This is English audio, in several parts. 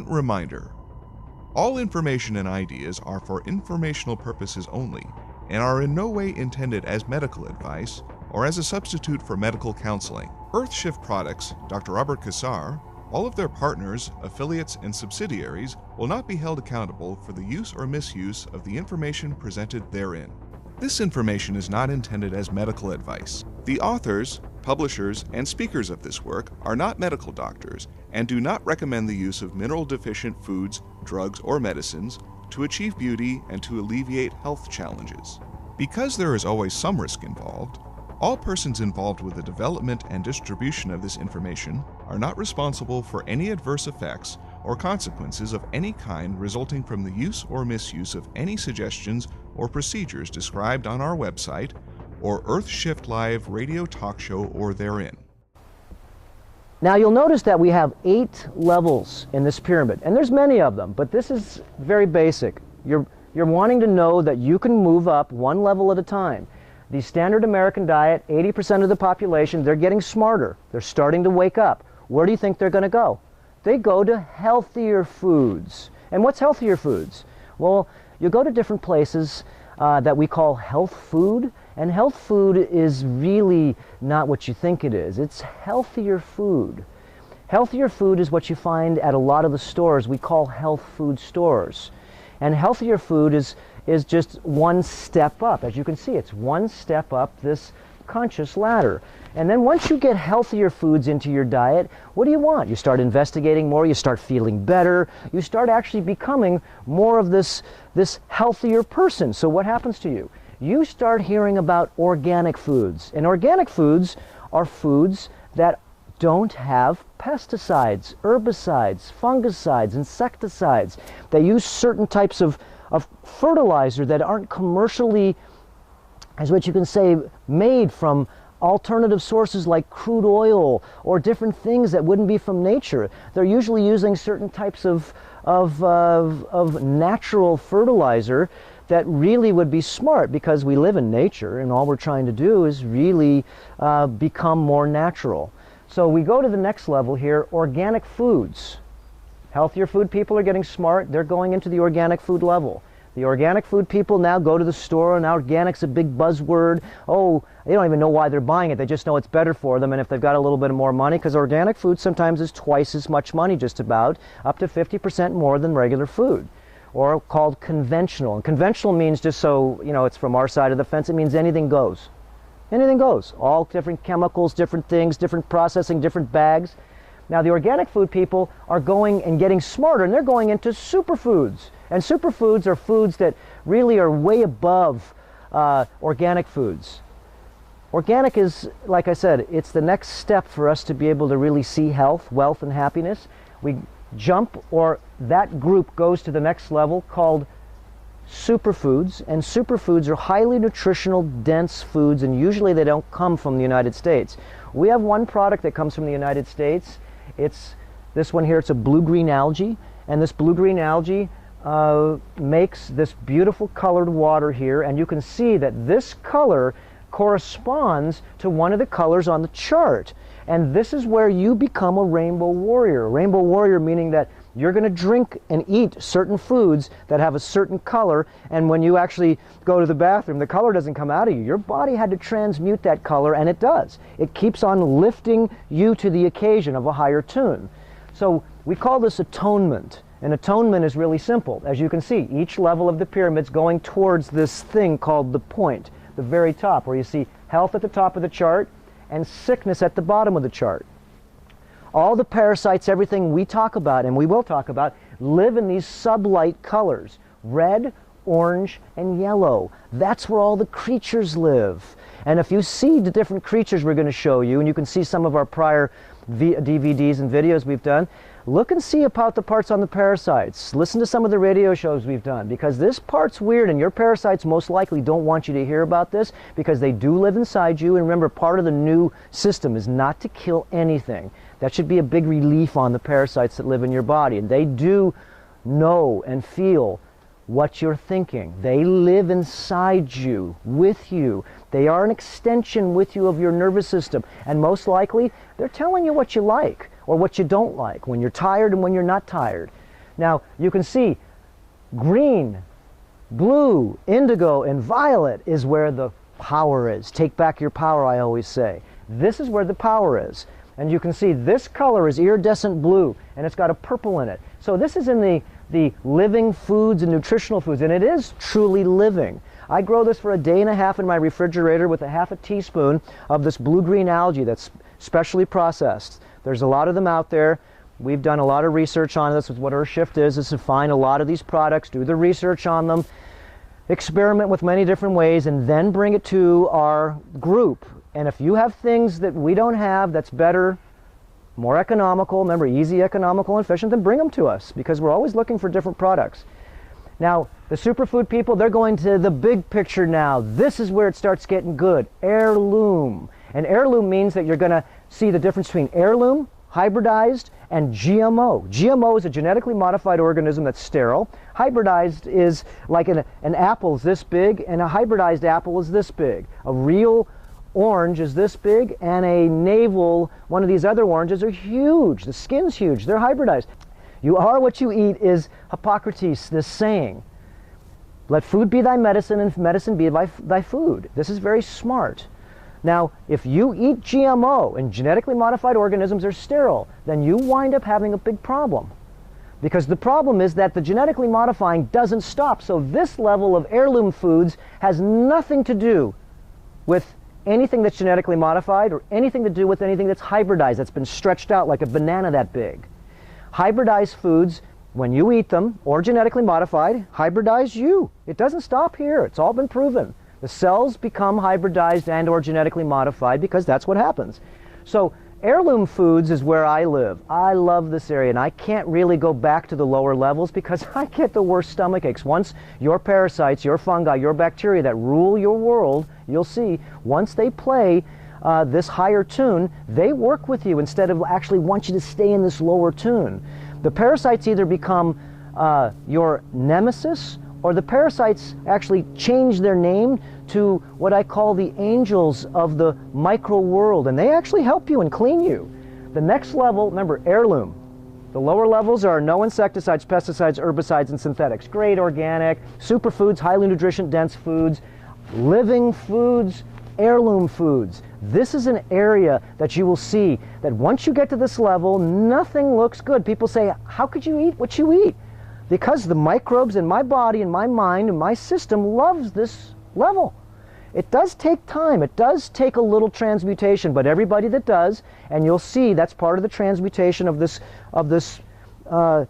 important reminder. All information and ideas are for informational purposes only and are in no way intended as medical advice or as a substitute for medical counseling. Earthshift Products, Dr. Robert Cassar, all of their partners, affiliates, and subsidiaries will not be held accountable for the use or misuse of the information presented therein. This information is not intended as medical advice. The authors, publishers, and speakers of this work are not medical doctors and do not recommend the use of mineral-deficient foods, drugs, or medicines to achieve beauty and to alleviate health challenges. Because there is always some risk involved, all persons involved with the development and distribution of this information are not responsible for any adverse effects or consequences of any kind resulting from the use or misuse of any suggestions or procedures described on our website or Earthshift Live radio talk show or therein. Now you'll notice that we have 8 levels in this pyramid, and there's many of them, but this is very basic. You're wanting to know that you can move up one level at a time. The standard American diet, 80% of the population, they're getting smarter. They're starting to wake up. Where do you think they're going to go? They go to healthier foods. And what's healthier foods? Well, you go to different places that we call health food, and health food is really not what you think it is. It's healthier food. Healthier food is what you find at a lot of the stores we call health food stores. And healthier food is just one step up. As you can see, it's one step up this conscious ladder. And then once you get healthier foods into your diet, what do you want? You start investigating more, you start feeling better, you start actually becoming more of this healthier person. So what happens to you? You start hearing about organic foods. And organic foods are foods that don't have pesticides, herbicides, fungicides, insecticides. They use certain types of fertilizer that aren't commercially, as what you can say, made from alternative sources like crude oil or different things that wouldn't be from nature. They're usually using certain types of natural fertilizer that really would be smart, because we live in nature and all we're trying to do is really become more natural. So we go to the next level here, organic foods. Healthier food people are getting smart. They're going into the organic food level. The organic food people now go to the store, and organic's a big buzzword. Oh, they don't even know why they're buying it. They just know it's better for them, and if they've got a little bit more money, because organic food sometimes is twice as much money, just about, up to 50% more than regular food, or called conventional. And conventional means, just so you know, it's from our side of the fence, it means anything goes. Anything goes. All different chemicals, different things, different processing, different bags. Now the organic food people are going and getting smarter, and they're going into superfoods. And superfoods are foods that really are way above organic foods. Organic is, like I said, it's the next step for us to be able to really see health, wealth, and happiness. We jump, or that group goes to the next level called superfoods, and superfoods are highly nutritional, dense foods, and usually they don't come from the United States. We have one product that comes from the United States. It's this one here. It's a blue-green algae, and this blue-green algae makes this beautiful colored water here, and you can see that this color corresponds to one of the colors on the chart. And this is where you become a rainbow warrior. A rainbow warrior meaning that you're going to drink and eat certain foods that have a certain color, and when you actually go to the bathroom, the color doesn't come out of you. Your body had to transmute that color, and it does. It keeps on lifting you to the occasion of a higher tune. So we call this atonement. And atonement is really simple. As you can see, each level of the pyramid's going towards this thing called the point, the very top, where you see health at the top of the chart and sickness at the bottom of the chart. All the parasites, everything we talk about, and we will talk about, live in these sublight colors, red, orange, and yellow. That's where all the creatures live. And if you see the different creatures we're going to show you, and you can see some of our prior DVDs and videos we've done, look and see about the parts on the parasites. Listen to some of the radio shows we've done, because this part's weird, and your parasites most likely don't want you to hear about this, because they do live inside you. And remember, part of the new system is not to kill anything. That should be a big relief on the parasites that live in your body. And they do know and feel what you're thinking. They live inside you, with you. They are an extension with you of your nervous system. And most likely, they're telling you what you like or what you don't like, when you're tired and when you're not tired. Now, you can see green, blue, indigo, and violet is where the power is. Take back your power, I always say. This is where the power is. And you can see this color is iridescent blue, and it's got a purple in it. So this is in the living foods and nutritional foods, and it is truly living. I grow this for a day and a half in my refrigerator with a half a teaspoon of this blue-green algae that's specially processed. There's a lot of them out there. We've done a lot of research on this. What our shift is to find a lot of these products, do the research on them, experiment with many different ways, and then bring it to our group. And if you have things that we don't have that's better, more economical, remember, easy, economical, and efficient, then bring them to us, because we're always looking for different products. Now, the superfood people, they're going to the big picture now. This is where it starts getting good. Heirloom. And heirloom means that you're going to see the difference between heirloom, hybridized, and GMO. GMO is a genetically modified organism that's sterile. Hybridized is like an apple is this big, and a hybridized apple is this big. A real orange is this big, and a navel, one of these other oranges, are huge. The skin's huge. They're hybridized. You are what you eat is Hippocrates, this saying. Let food be thy medicine, and medicine be thy food. This is very smart. Now, if you eat GMO and genetically modified organisms are sterile, then you wind up having a big problem. Because the problem is that the genetically modifying doesn't stop. So this level of heirloom foods has nothing to do with anything that's genetically modified or anything to do with anything that's hybridized, that's been stretched out like a banana that big. Hybridized foods, when you eat them, or genetically modified, hybridize you. It doesn't stop here. It's all been proven. The cells become hybridized and or genetically modified because that's what happens. So heirloom foods is where I live. I love this area, and I can't really go back to the lower levels because I get the worst stomach aches. Once your parasites, your fungi, your bacteria that rule your world, you'll see, once they play this higher tune, they work with you instead of actually want you to stay in this lower tune. The parasites either become your nemesis, or the parasites actually change their name to what I call the angels of the micro world, and they actually help you and clean you. The next level, remember, heirloom. The lower levels are no insecticides, pesticides, herbicides, and synthetics. Great organic, superfoods, highly nutrition dense foods, living foods, heirloom foods. This is an area that you will see that once you get to this level, nothing looks good. People say, how could you eat what you eat? Because the microbes in my body and my mind and my system loves this level. It does take time. It does take a little transmutation, but everybody that does, and you'll see that's part of the transmutation of this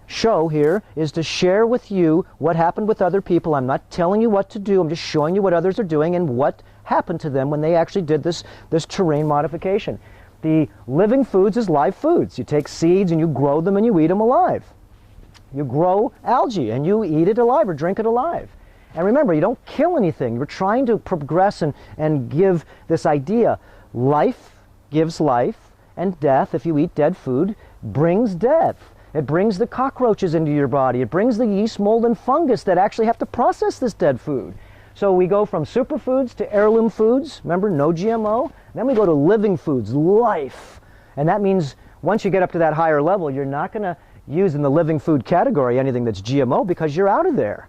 show here, is to share with you what happened with other people. I'm not telling you what to do. I'm just showing you what others are doing and what happened to them when they actually did this terrain modification. The living foods is live foods. You take seeds and you grow them and you eat them alive. You grow algae and you eat it alive or drink it alive. And remember, you don't kill anything. You're trying to progress and give this idea. Life gives life, and death, if you eat dead food, brings death. It brings the cockroaches into your body. It brings the yeast, mold, and fungus that actually have to process this dead food. So we go from superfoods to heirloom foods. Remember, no GMO. Then we go to living foods, life. And that means once you get up to that higher level, you're not going to use in the living food category anything that's GMO because you're out of there.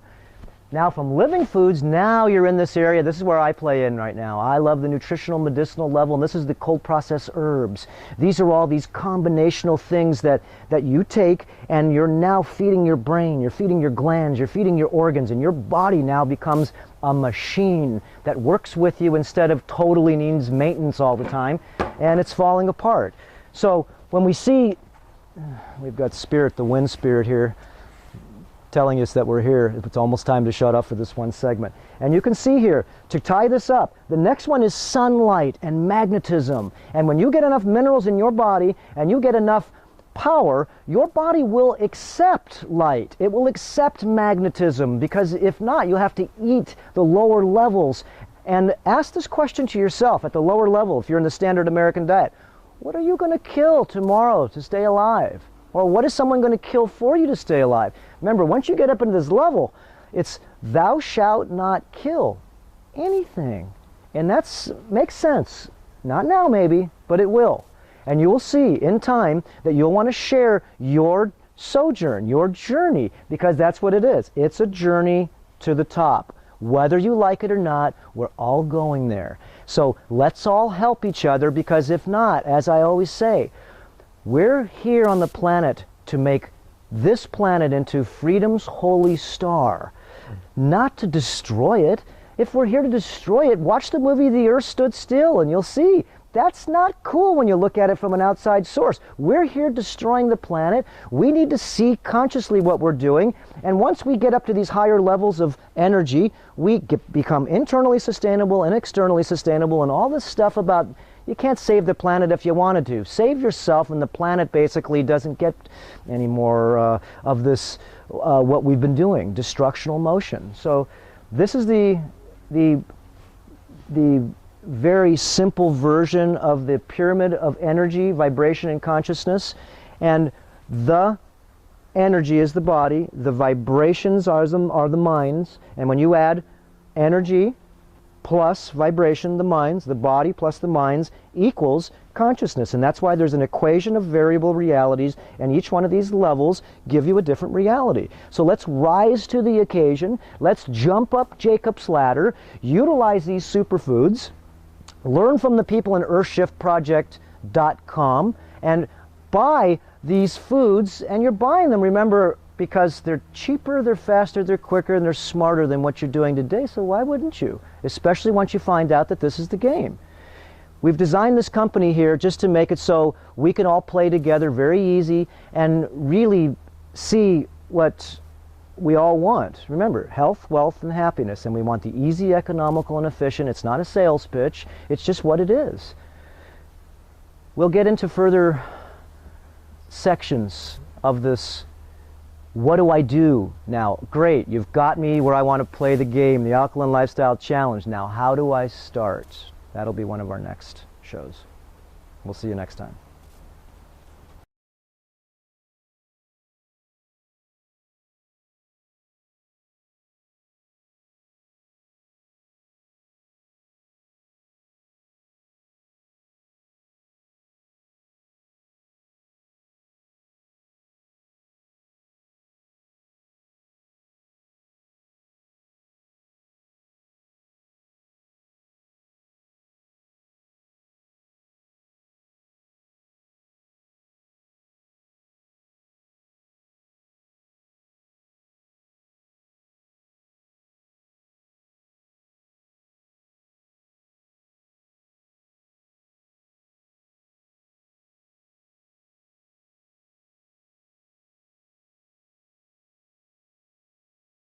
Now from living foods, now you're in this area. This is where I play in right now. I love the nutritional medicinal level, and this is the cold processed herbs. These are all these combinational things that you take, and you're now feeding your brain, you're feeding your glands, you're feeding your organs, and your body now becomes a machine that works with you instead of totally needs maintenance all the time, and it's falling apart. So when we see, we've got spirit, the wind spirit here, telling us that we're here. It's almost time to shut up for this one segment. And you can see here, to tie this up, the next one is sunlight and magnetism. And when you get enough minerals in your body and you get enough power, your body will accept light. It will accept magnetism, because if not, you'll have to eat the lower levels. And ask this question to yourself at the lower level, if you're in the standard American diet. What are you going to kill tomorrow to stay alive? Or what is someone going to kill for you to stay alive? Remember, once you get up into this level, it's thou shalt not kill anything. And that makes sense. Not now maybe, but it will. And you will see in time that you'll want to share your sojourn, your journey, because that's what it is. It's a journey to the top. Whether you like it or not, we're all going there. So let's all help each other, because if not, as I always say, we're here on the planet to make this planet into freedom's holy star, not to destroy it. If we're here to destroy it, watch the movie The Earth Stood Still and you'll see that's not cool when you look at it from an outside source. We're here destroying the planet. We need to see consciously what we're doing. And once we get up to these higher levels of energy, we become internally sustainable and externally sustainable, and all this stuff about you can't save the planet if you wanted to. Save yourself, and the planet basically doesn't get any more of this, what we've been doing, destructional motion. So this is the very simple version of the pyramid of energy, vibration, and consciousness. And the energy is the body, the vibrations are the minds, and when you add energy plus vibration, the minds, the body plus the minds equals consciousness. And that's why there's an equation of variable realities, and each one of these levels give you a different reality. So let's rise to the occasion. Let's jump up Jacob's ladder, utilize these superfoods, learn from the people in earthshiftproject.com, and buy these foods. And you're buying them, remember, because they're cheaper, they're faster, they're quicker, and they're smarter than what you're doing today. So why wouldn't you? Especially once you find out that this is the game. We've designed this company here just to make it so we can all play together very easy and really see what we all want. Remember, health, wealth, and happiness. And we want the easy, economical, and efficient. It's not a sales pitch. It's just what it is. We'll get into further sections of this. What do I do now? Great, you've got me where I want to play the game, the Alkaline Lifestyle Challenge. Now, how do I start? That'll be one of our next shows. We'll see you next time.